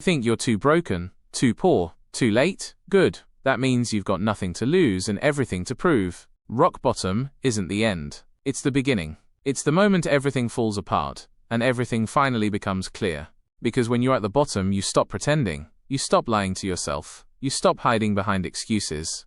Think you're too broken, too poor, too late? Good. That means you've got nothing to lose and everything to prove. Rock bottom isn't the end. It's the beginning. It's the moment everything falls apart, and everything finally becomes clear. Because when you're at the bottom, you stop pretending, you stop lying to yourself, you stop hiding behind excuses,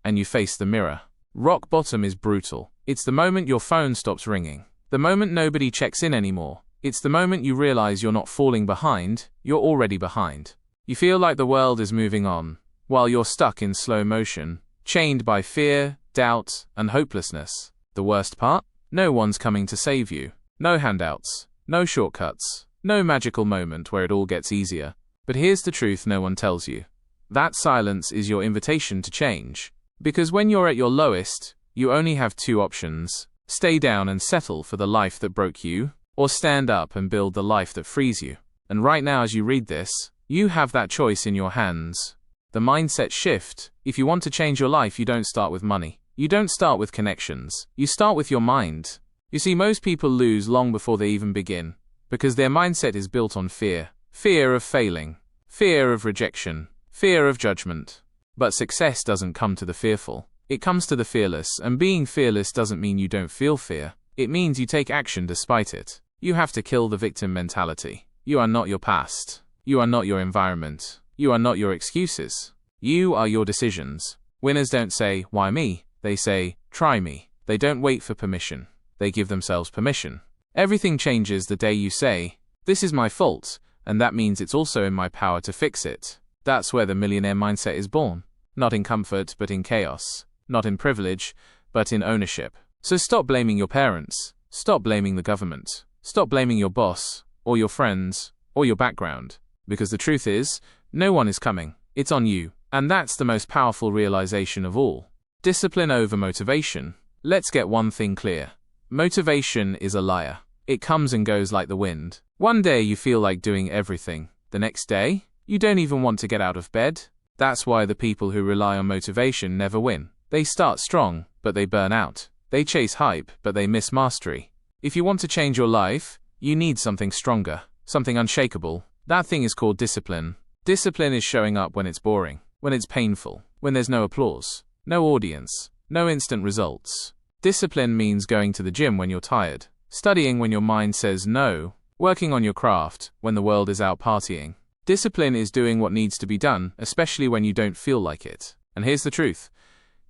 and you face the mirror. Rock bottom is brutal. It's the moment your phone stops ringing. The moment nobody checks in anymore. It's the moment you realize you're not falling behind, you're already behind. You feel like the world is moving on, while you're stuck in slow motion, chained by fear, doubt, and hopelessness. The worst part? No one's coming to save you. No handouts, no shortcuts, no magical moment where it all gets easier. But here's the truth no one tells you. That silence is your invitation to change. Because when you're at your lowest, you only have two options: stay down and settle for the life that broke you, or stand up and build the life that frees you. And right now as you read this, you have that choice in your hands. The mindset shift. If you want to change your life, you don't start with money. You don't start with connections. You start with your mind. You see, most people lose long before they even begin, because their mindset is built on fear. Fear of failing. Fear of rejection. Fear of judgment. But success doesn't come to the fearful. It comes to the fearless, and being fearless doesn't mean you don't feel fear. It means you take action despite it. You have to kill the victim mentality. You are not your past. You are not your environment. You are not your excuses. You are your decisions. Winners don't say, "Why me?" They say, "Try me." They don't wait for permission. They give themselves permission. Everything changes the day you say, "This is my fault, and that means it's also in my power to fix it." That's where the millionaire mindset is born. Not in comfort, but in chaos. Not in privilege, but in ownership. So stop blaming your parents. Stop blaming the government. Stop blaming your boss, or your friends, or your background. Because the truth is, no one is coming. It's on you. And that's the most powerful realization of all. Discipline over motivation. Let's get one thing clear. Motivation is a liar. It comes and goes like the wind. One day you feel like doing everything. The next day, you don't even want to get out of bed. That's why the people who rely on motivation never win. They start strong, but they burn out. They chase hype, but they miss mastery. If you want to change your life, you need something stronger, something unshakable. That thing is called discipline. Discipline is showing up when it's boring, when it's painful, when there's no applause, no audience, no instant results. Discipline means going to the gym when you're tired, studying when your mind says no, working on your craft when the world is out partying. Discipline is doing what needs to be done, especially when you don't feel like it. And here's the truth.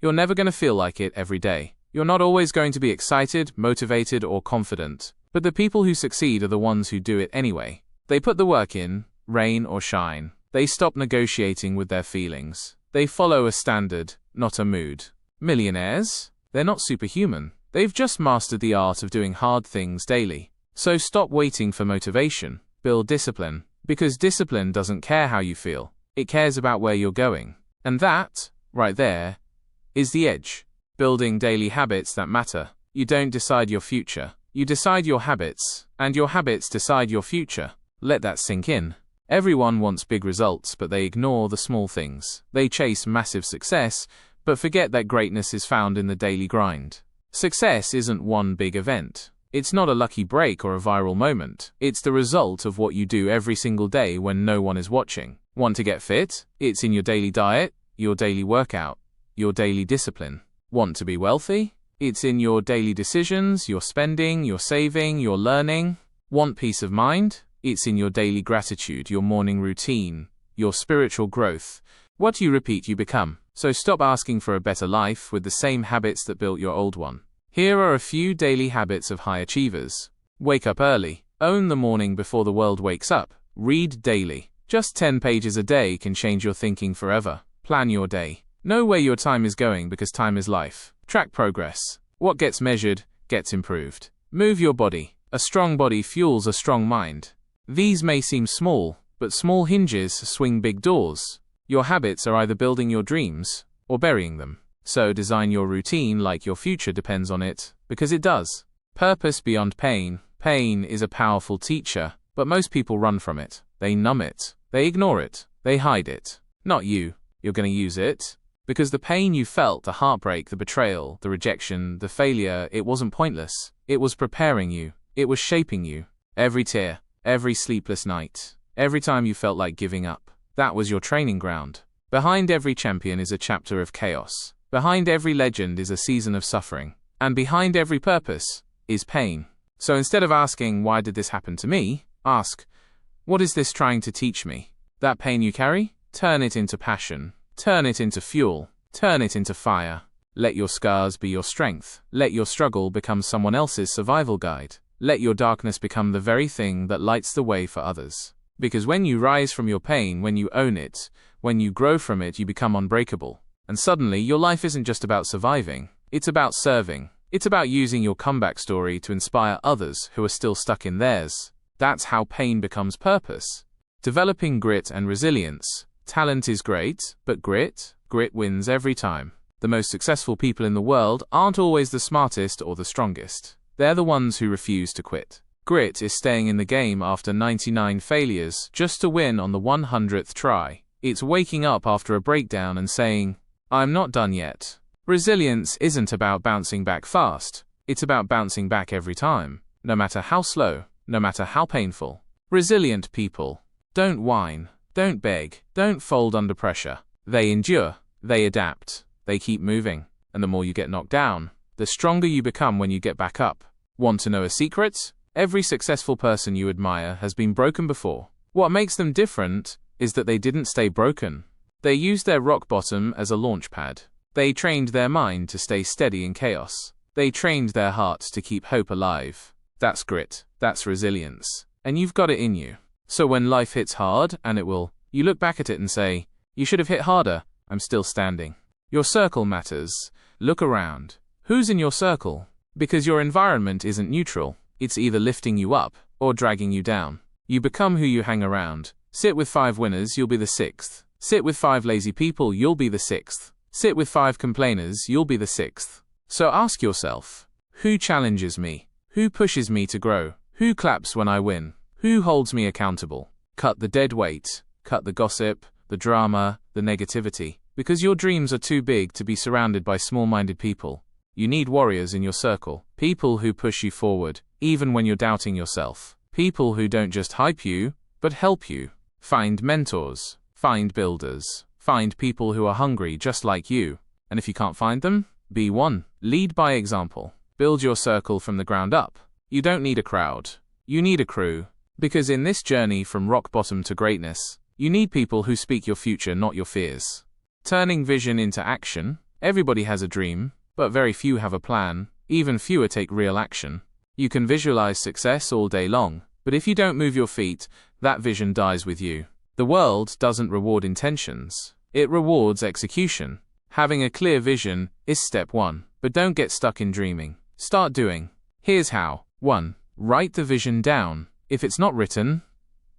You're never going to feel like it every day. You're not always going to be excited, motivated, or confident. But the people who succeed are the ones who do it anyway. They put the work in, rain or shine. They stop negotiating with their feelings. They follow a standard, not a mood. Millionaires? They're not superhuman. They've just mastered the art of doing hard things daily. So stop waiting for motivation. Build discipline. Because discipline doesn't care how you feel. It cares about where you're going. And that, right there, is the edge. Building daily habits that matter. You don't decide your future. You decide your habits. And your habits decide your future. Let that sink in. Everyone wants big results, but they ignore the small things. They chase massive success, but forget that greatness is found in the daily grind. Success isn't one big event. It's not a lucky break or a viral moment. It's the result of what you do every single day when no one is watching. Want to get fit? It's in your daily diet, your daily workout, your daily discipline. Want to be wealthy? It's in your daily decisions, your spending, your saving, your learning. Want peace of mind? It's in your daily gratitude, your morning routine, your spiritual growth. What you repeat, you become. So stop asking for a better life with the same habits that built your old one. Here are a few daily habits of high achievers. Wake up early. Own the morning before the world wakes up. Read daily. Just 10 pages a day can change your thinking forever. Plan your day. Know where your time is going because time is life. Track progress. What gets measured, gets improved. Move your body. A strong body fuels a strong mind. These may seem small, but small hinges swing big doors. Your habits are either building your dreams or burying them. So design your routine like your future depends on it, because it does. Purpose beyond pain. Pain is a powerful teacher, but most people run from it. They numb it. They ignore it. They hide it. Not you. You're going to use it. Because the pain you felt, the heartbreak, the betrayal, the rejection, the failure, it wasn't pointless. It was preparing you. It was shaping you. Every tear. Every sleepless night, Every time you felt like giving up, that was your training ground. Behind every champion is a chapter of chaos. Behind every legend is a season of suffering. And behind every purpose is pain. So instead of asking, why did this happen to me? Ask, what is this trying to teach me? That pain you carry? Turn it into passion. Turn it into fuel. Turn it into fire. Let your scars be your strength. Let your struggle become someone else's survival guide. Let your darkness become the very thing that lights the way for others. Because when you rise from your pain, when you own it, when you grow from it, you become unbreakable. And suddenly, your life isn't just about surviving. It's about serving. It's about using your comeback story to inspire others who are still stuck in theirs. That's how pain becomes purpose. Developing grit and resilience. Talent is great, but grit wins every time. The most successful people in the world aren't always the smartest or the strongest. They're the ones who refuse to quit. Grit is staying in the game after 99 failures just to win on the 100th try. It's waking up after a breakdown and saying, I'm not done yet. Resilience isn't about bouncing back fast. It's about bouncing back every time, no matter how slow, no matter how painful. Resilient people don't whine, don't beg, don't fold under pressure. They endure, they adapt, they keep moving. And the more you get knocked down, the stronger you become when you get back up. Want to know a secret? Every successful person you admire has been broken before. What makes them different is that they didn't stay broken. They used their rock bottom as a launch pad. They trained their mind to stay steady in chaos. They trained their hearts to keep hope alive. That's grit. That's resilience. And you've got it in you. So when life hits hard, and it will, you look back at it and say, you should have hit harder. I'm still standing. Your circle matters. Look around. Who's in your circle? Because your environment isn't neutral. It's either lifting you up or dragging you down. You become who you hang around. Sit with 5 winners, you'll be the 6th. Sit with 5 lazy people, you'll be the 6th. Sit with 5 complainers, you'll be the 6th. So ask yourself, who challenges me? Who pushes me to grow? Who claps when I win? Who holds me accountable? Cut the dead weight. Cut the gossip, the drama, the negativity. Because your dreams are too big to be surrounded by small-minded people. You need warriors in your circle. People who push you forward, even when you're doubting yourself. People who don't just hype you, but help you. Find mentors. Find builders. Find people who are hungry just like you. And if you can't find them, be one. Lead by example. Build your circle from the ground up. You don't need a crowd. You need a crew. Because in this journey from rock bottom to greatness, you need people who speak your future, not your fears. Turning vision into action. Everybody has a dream, but very few have a plan. Even fewer take real action. You can visualize success all day long, but if you don't move your feet, that vision dies with you. The world doesn't reward intentions. It rewards execution. Having a clear vision is step 1, but don't get stuck in dreaming. Start doing. Here's how. 1. Write the vision down. If it's not written,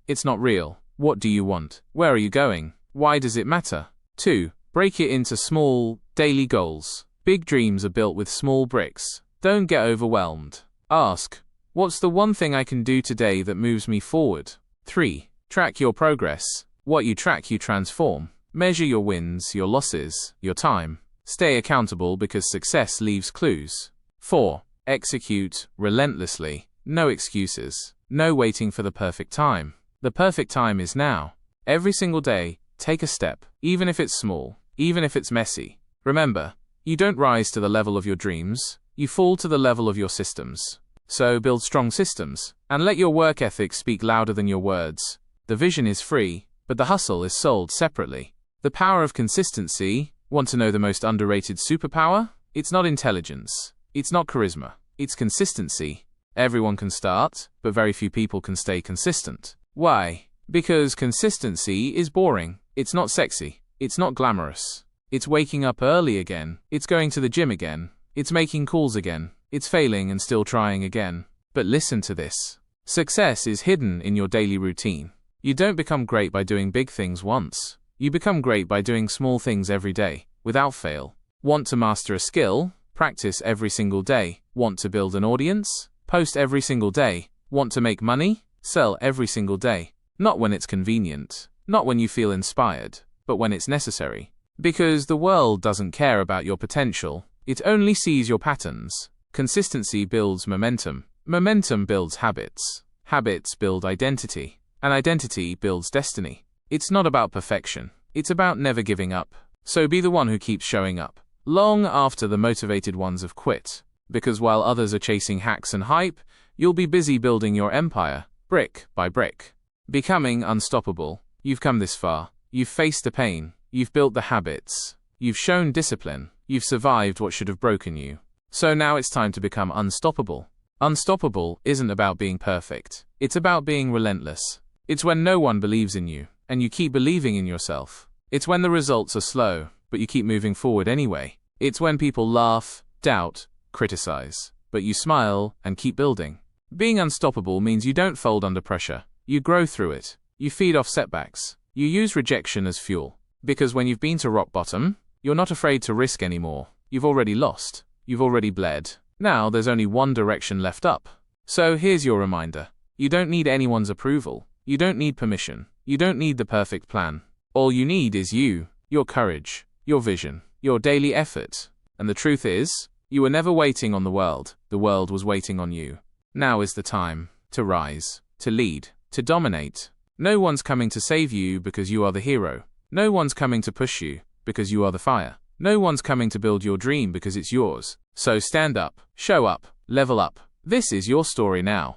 it's not real. What do you want? Where are you going? Why does it matter? 2. Break it into small, daily goals. Big dreams are built with small bricks. Don't get overwhelmed. Ask, what's the one thing I can do today that moves me forward? 3. Track your progress. What you track, you transform. Measure your wins, your losses, your time. Stay accountable because success leaves clues. 4. Execute relentlessly. No excuses. No waiting for the perfect time. The perfect time is now. Every single day, take a step, even if it's small, even if it's messy. Remember, you don't rise to the level of your dreams, you fall to the level of your systems. So build strong systems, and let your work ethic speak louder than your words. The vision is free, but the hustle is sold separately. The power of consistency. Want to know the most underrated superpower? It's not intelligence. It's not charisma. It's consistency. Everyone can start, but very few people can stay consistent. Why? Because consistency is boring. It's not sexy. It's not glamorous. It's waking up early again. It's going to the gym again. It's making calls again. It's failing and still trying again. But listen to this. Success is hidden in your daily routine. You don't become great by doing big things once. You become great by doing small things every day, without fail. Want to master a skill? Practice every single day. Want to build an audience? Post every single day. Want to make money? Sell every single day. Not when it's convenient. Not when you feel inspired. But when it's necessary. Because the world doesn't care about your potential. It only sees your patterns. Consistency builds momentum. Momentum builds habits. Habits build identity. And identity builds destiny. It's not about perfection. It's about never giving up. So be the one who keeps showing up, long after the motivated ones have quit. Because while others are chasing hacks and hype, you'll be busy building your empire, brick by brick. Becoming unstoppable. You've come this far. You've faced the pain. You've built the habits. You've shown discipline. You've survived what should have broken you. So now it's time to become unstoppable. Unstoppable isn't about being perfect. It's about being relentless. It's when no one believes in you, and you keep believing in yourself. It's when the results are slow, but you keep moving forward anyway. It's when people laugh, doubt, criticize, but you smile and keep building. Being unstoppable means you don't fold under pressure. You grow through it. You feed off setbacks. You use rejection as fuel. Because when you've been to rock bottom, you're not afraid to risk anymore. You've already lost. You've already bled. Now there's only one direction left up. So here's your reminder. You don't need anyone's approval. You don't need permission. You don't need the perfect plan. All you need is you, your courage, your vision, your daily effort. And the truth is, you were never waiting on the world was waiting on you. Now is the time to rise, to lead, to dominate. No one's coming to save you because you are the hero. No one's coming to push you because you are the fire. No one's coming to build your dream because it's yours. So stand up, show up, level up. This is your story now.